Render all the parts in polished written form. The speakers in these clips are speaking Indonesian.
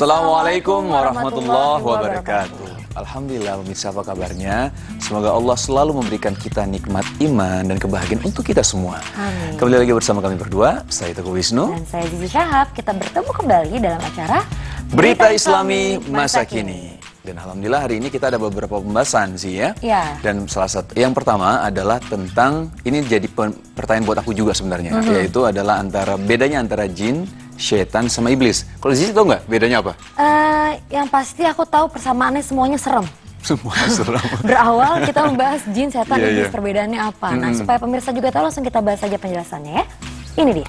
Assalamualaikum warahmatullahi wabarakatuh. Alhamdulillah, pemirsa, apa kabarnya? Semoga Allah selalu memberikan kita nikmat iman dan kebahagiaan untuk kita semua. Amin. Kembali lagi bersama kami berdua, saya Teguh Wisnu dan saya Zizi Syahab. Kita bertemu kembali dalam acara Berita Islami Masa Kini. Dan alhamdulillah hari ini kita ada beberapa pembahasan sih ya. Ya. Dan salah satu yang pertama adalah tentang, ini jadi pertanyaan buat aku juga sebenarnya, yaitu adalah bedanya antara jin, syaitan sama iblis. Kalau Zizi tahu nggak bedanya apa? Yang pasti aku tahu persamaannya semuanya serem. Semua serem. Berawal kita membahas jin, setan, iblis, Iya. perbedaannya apa. Nah, supaya pemirsa juga tahu, langsung kita bahas saja penjelasannya ya. Ini dia.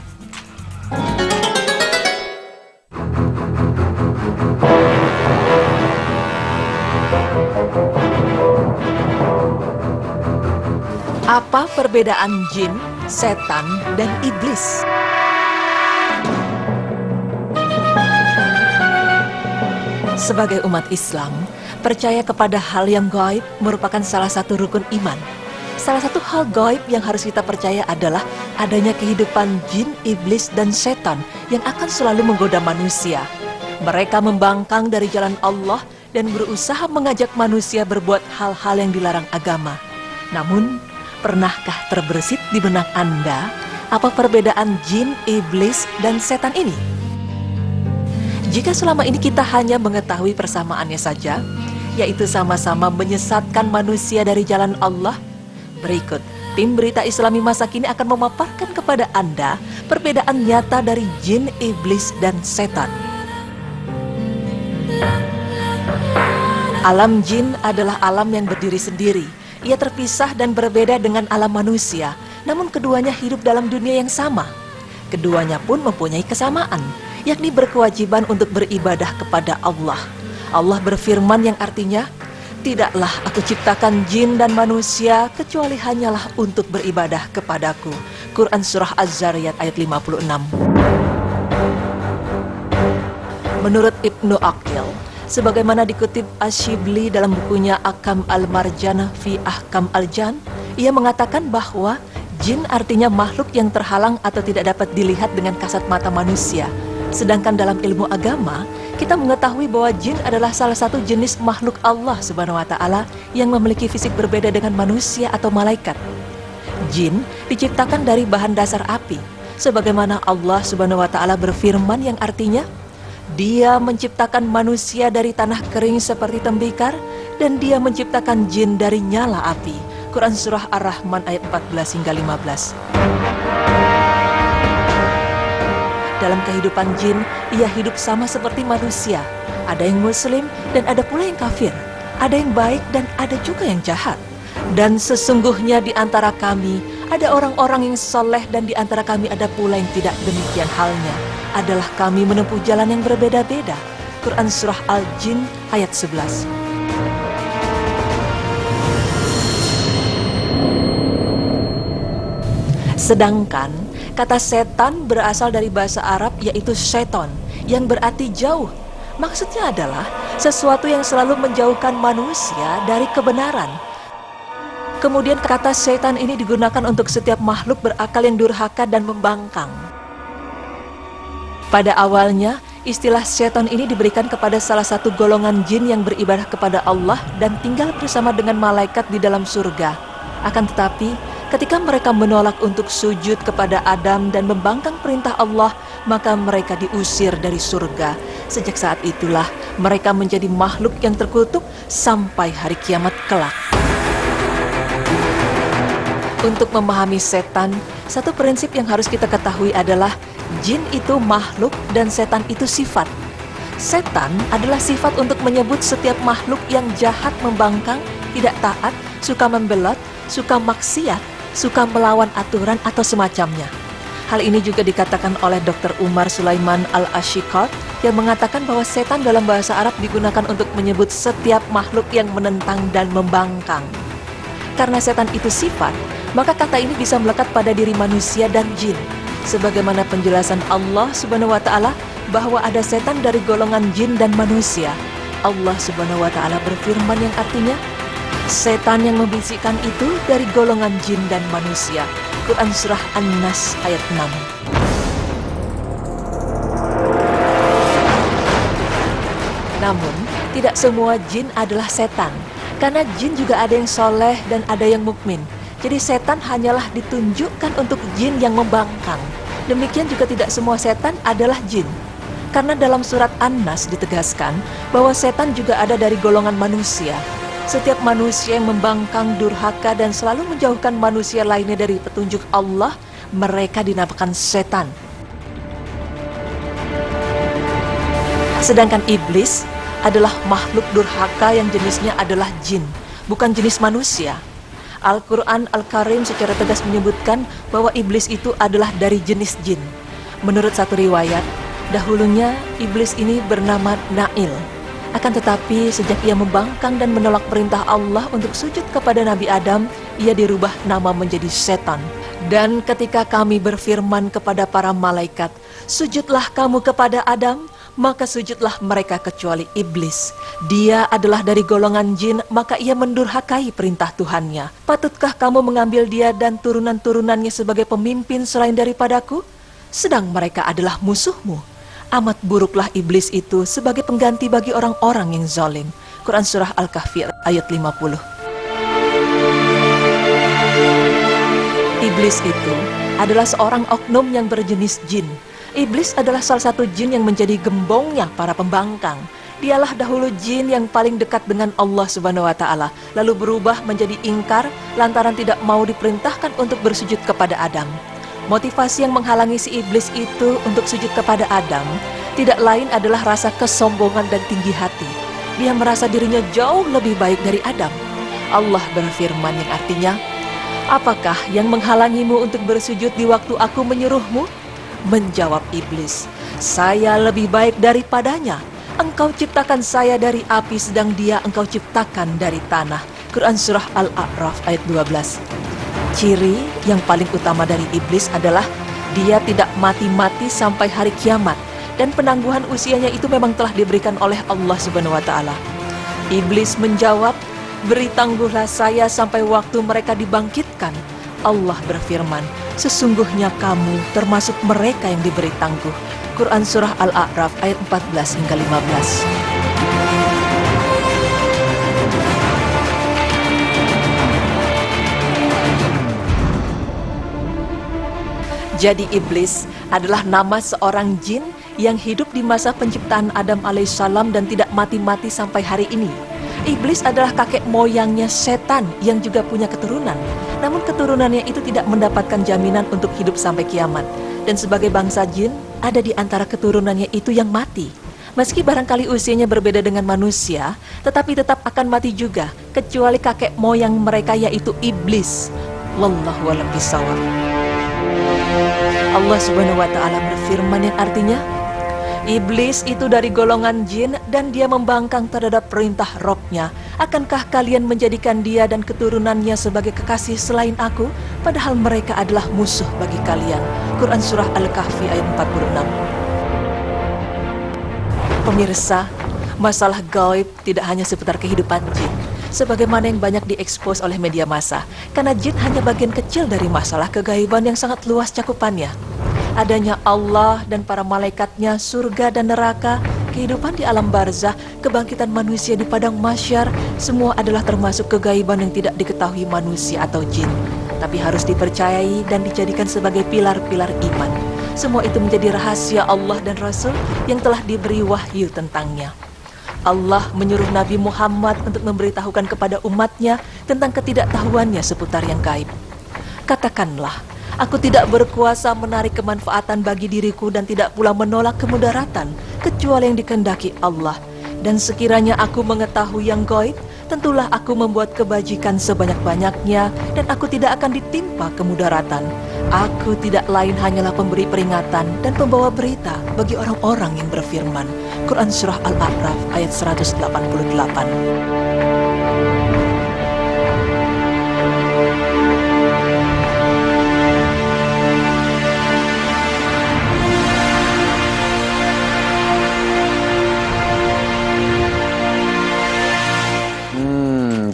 Apa perbedaan jin, setan, dan iblis? Sebagai umat Islam, percaya kepada hal yang gaib merupakan salah satu rukun iman. Salah satu hal gaib yang harus kita percaya adalah adanya kehidupan jin, iblis, dan setan yang akan selalu menggoda manusia. Mereka membangkang dari jalan Allah dan berusaha mengajak manusia berbuat hal-hal yang dilarang agama. Namun, pernahkah terbersit di benak Anda apa perbedaan jin, iblis, dan setan ini? Jika selama ini kita hanya mengetahui persamaannya saja, yaitu sama-sama menyesatkan manusia dari jalan Allah, berikut tim Berita Islami Masa Kini akan memaparkan kepada Anda perbedaan nyata dari jin, iblis, dan setan. Alam jin adalah alam yang berdiri sendiri. Ia terpisah dan berbeda dengan alam manusia, namun keduanya hidup dalam dunia yang sama. Keduanya pun mempunyai kesamaan, yakni berkewajiban untuk beribadah kepada Allah. Allah berfirman yang artinya, "Tidaklah aku ciptakan jin dan manusia kecuali hanyalah untuk beribadah kepadaku." Quran Surah Az-Zariyat ayat 56. Menurut Ibnu Aqil, sebagaimana dikutip Ash-Shibli dalam bukunya Ahkam Al-Marjan fi Ahkam Al-Jan, ia mengatakan bahwa jin artinya makhluk yang terhalang atau tidak dapat dilihat dengan kasat mata manusia. Sedangkan dalam ilmu agama, kita mengetahui bahwa jin adalah salah satu jenis makhluk Allah Subhanahu wa Ta'ala yang memiliki fisik berbeda dengan manusia atau malaikat. Jin diciptakan dari bahan dasar api, sebagaimana Allah Subhanahu wa Ta'ala berfirman yang artinya, "Dia menciptakan manusia dari tanah kering seperti tembikar, dan dia menciptakan jin dari nyala api." Quran Surah Ar-Rahman ayat 14 hingga 15. Dalam kehidupan jin, ia hidup sama seperti manusia. Ada yang muslim dan ada pula yang kafir. Ada yang baik dan ada juga yang jahat. Dan sesungguhnya di antara kami ada orang-orang yang soleh dan di antara kami ada pula yang tidak demikian halnya. Adalah kami menempuh jalan yang berbeda-beda. Quran Surah Al-Jin ayat 11. Sedangkan kata setan berasal dari bahasa Arab yaitu syaiton, yang berarti jauh. Maksudnya adalah sesuatu yang selalu menjauhkan manusia dari kebenaran. Kemudian kata setan ini digunakan untuk setiap makhluk berakal yang durhaka dan membangkang. Pada awalnya, istilah setan ini diberikan kepada salah satu golongan jin yang beribadah kepada Allah dan tinggal bersama dengan malaikat di dalam surga. Akan tetapi, ketika mereka menolak untuk sujud kepada Adam dan membangkang perintah Allah, maka mereka diusir dari surga. Sejak saat itulah mereka menjadi makhluk yang terkutuk sampai hari kiamat kelak. Untuk memahami setan, satu prinsip yang harus kita ketahui adalah jin itu makhluk dan setan itu sifat. Setan adalah sifat untuk menyebut setiap makhluk yang jahat, membangkang, tidak taat, suka membelot, suka maksiat, suka melawan aturan atau semacamnya. Hal ini juga dikatakan oleh Dr. Umar Sulaiman Al-Ashiqat yang mengatakan bahwa setan dalam bahasa Arab digunakan untuk menyebut setiap makhluk yang menentang dan membangkang. Karena setan itu sifat, maka kata ini bisa melekat pada diri manusia dan jin. Sebagaimana penjelasan Allah Subhanahu wa Ta'ala bahwa ada setan dari golongan jin dan manusia. Allah Subhanahu wa Ta'ala berfirman yang artinya, setan yang membisikkan itu dari golongan jin dan manusia. Quran Surah An-Nas ayat 6. Namun, tidak semua jin adalah setan. Karena jin juga ada yang soleh dan ada yang mukmin. Jadi setan hanyalah ditunjukkan untuk jin yang membangkang. Demikian juga tidak semua setan adalah jin. Karena dalam surat An-Nas ditegaskan bahwa setan juga ada dari golongan manusia. Setiap manusia yang membangkang, durhaka, dan selalu menjauhkan manusia lainnya dari petunjuk Allah, mereka dinamakan setan. Sedangkan iblis adalah makhluk durhaka yang jenisnya adalah jin, bukan jenis manusia. Al-Quran Al-Karim secara tegas menyebutkan bahwa iblis itu adalah dari jenis jin. Menurut satu riwayat, dahulunya iblis ini bernama Nail. Akan tetapi sejak ia membangkang dan menolak perintah Allah untuk sujud kepada Nabi Adam, ia dirubah nama menjadi setan. Dan ketika kami berfirman kepada para malaikat, sujudlah kamu kepada Adam, maka sujudlah mereka kecuali iblis. Dia adalah dari golongan jin, maka ia mendurhakai perintah Tuhannya. Patutkah kamu mengambil dia dan turunan-turunannya sebagai pemimpin selain daripadaku? Sedang mereka adalah musuhmu. Amat buruklah iblis itu sebagai pengganti bagi orang-orang yang zalim. Quran Surah Al-Kahfi ayat 50. Iblis itu adalah seorang oknum yang berjenis jin. Iblis adalah salah satu jin yang menjadi gembongnya para pembangkang. Dialah dahulu jin yang paling dekat dengan Allah Subhanahu wa Ta'ala, lalu berubah menjadi ingkar lantaran tidak mau diperintahkan untuk bersujud kepada Adam. Motivasi yang menghalangi si iblis itu untuk sujud kepada Adam tidak lain adalah rasa kesombongan dan tinggi hati. Dia merasa dirinya jauh lebih baik dari Adam. Allah berfirman yang artinya, apakah yang menghalangimu untuk bersujud di waktu aku menyuruhmu? Menjawab iblis, saya lebih baik daripadanya. Engkau ciptakan saya dari api, sedang dia engkau ciptakan dari tanah. Quran Surah Al-A'raf ayat 12. Ciri yang paling utama dari iblis adalah dia tidak mati-mati sampai hari kiamat, dan penangguhan usianya itu memang telah diberikan oleh Allah Subhanahu wa Ta'ala. Iblis menjawab, beri tangguhlah saya sampai waktu mereka dibangkitkan. Allah berfirman, sesungguhnya kamu termasuk mereka yang diberi tangguh. Quran Surah Al-A'raf ayat 14 hingga 15. Jadi iblis adalah nama seorang jin yang hidup di masa penciptaan Adam alaihissalam dan tidak mati-mati sampai hari ini. Iblis adalah kakek moyangnya setan yang juga punya keturunan. Namun keturunannya itu tidak mendapatkan jaminan untuk hidup sampai kiamat. Dan sebagai bangsa jin, ada di antara keturunannya itu yang mati. Meski barangkali usianya berbeda dengan manusia, tetapi tetap akan mati juga, kecuali kakek moyang mereka yaitu iblis. Wallahu a'lam bishawab. Allah Subhanahu wa Ta'ala berfirman yang artinya, iblis itu dari golongan jin dan dia membangkang terhadap perintah Robnya. Akankah kalian menjadikan dia dan keturunannya sebagai kekasih selain aku, padahal mereka adalah musuh bagi kalian. Quran Surah Al-Kahfi ayat 46. Pemirsa, masalah gaib tidak hanya seputar kehidupan jin, sebagaimana yang banyak diekspos oleh media massa, karena jin hanya bagian kecil dari masalah kegaiban yang sangat luas cakupannya. Adanya Allah dan para malaikatnya, surga dan neraka, kehidupan di alam barzah, kebangkitan manusia di padang mahsyar, semua adalah termasuk kegaiban yang tidak diketahui manusia atau jin, tapi harus dipercayai dan dijadikan sebagai pilar-pilar iman. Semua itu menjadi rahasia Allah dan Rasul yang telah diberi wahyu tentangnya. Allah menyuruh Nabi Muhammad untuk memberitahukan kepada umatnya tentang ketidaktahuannya seputar yang gaib. Katakanlah, aku tidak berkuasa menarik kemanfaatan bagi diriku dan tidak pula menolak kemudaratan, kecuali yang dikehendaki Allah. Dan sekiranya aku mengetahui yang gaib, tentulah aku membuat kebajikan sebanyak-banyaknya dan aku tidak akan ditimpa kemudaratan. Aku tidak lain hanyalah pemberi peringatan dan pembawa berita bagi orang-orang yang berfirman. Quran Surah Al-A'raf ayat 188.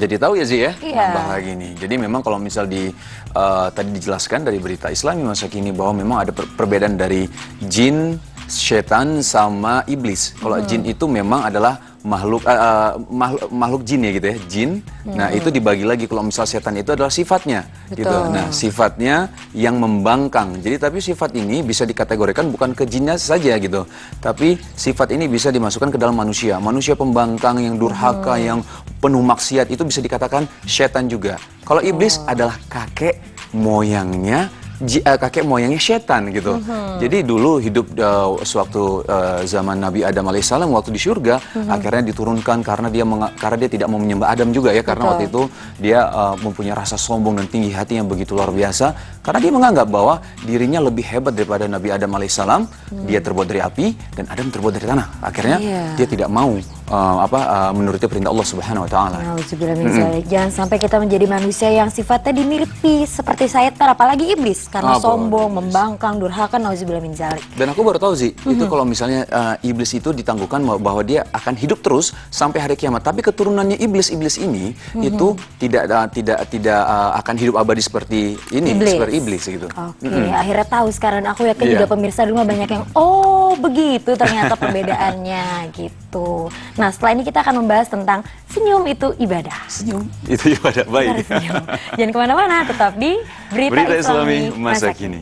Jadi tahu ya Zi ya, Iya. nambah lagi nih. Jadi memang kalau misal tadi dijelaskan dari berita Islami masa kini bahwa memang ada perbedaan dari jin, setan sama iblis. Kalau jin itu memang adalah makhluk jin ya gitu ya, jin. Nah, itu dibagi lagi kalau misal setan itu adalah sifatnya gitu. Betul. Nah, sifatnya yang membangkang. Jadi tapi sifat ini bisa dikategorikan bukan ke jinnya saja gitu. Tapi sifat ini bisa dimasukkan ke dalam manusia. Manusia pembangkang yang durhaka, yang penuh maksiat itu bisa dikatakan setan juga. Kalau iblis adalah kakek moyangnya setan gitu. Jadi dulu hidup sewaktu zaman Nabi Adam alaihissalam waktu di surga, akhirnya diturunkan karena dia tidak mau menyembah Adam juga ya, karena waktu itu dia mempunyai rasa sombong dan tinggi hati yang begitu luar biasa, karena dia menganggap bahwa dirinya lebih hebat daripada Nabi Adam alaihissalam. Dia terbuat dari api dan Adam terbuat dari tanah. Akhirnya dia tidak mau menuruti perintah Allah Subhanahu wa taala. Nauzubillah min dzalik. Jangan sampai kita menjadi manusia yang sifatnya dimiripi seperti setan, apalagi iblis, karena sombong, membangkang, durhaka, nauzubillah min dzalik. Dan aku baru tahu sih, itu kalau misalnya iblis itu ditangguhkan bahwa dia akan hidup terus sampai hari kiamat. Tapi keturunannya iblis ini itu tidak akan hidup abadi seperti ini, seperti iblis gitu. Oke, akhirnya tahu sekarang. Aku yakin juga pemirsa di rumah banyak yang begitu ternyata perbedaannya gitu. Nah, setelah ini kita akan membahas tentang senyum itu ibadah. Senyum itu ibadah, baik. Jangan kemana-mana, tetap di Berita Islami Masa Kini.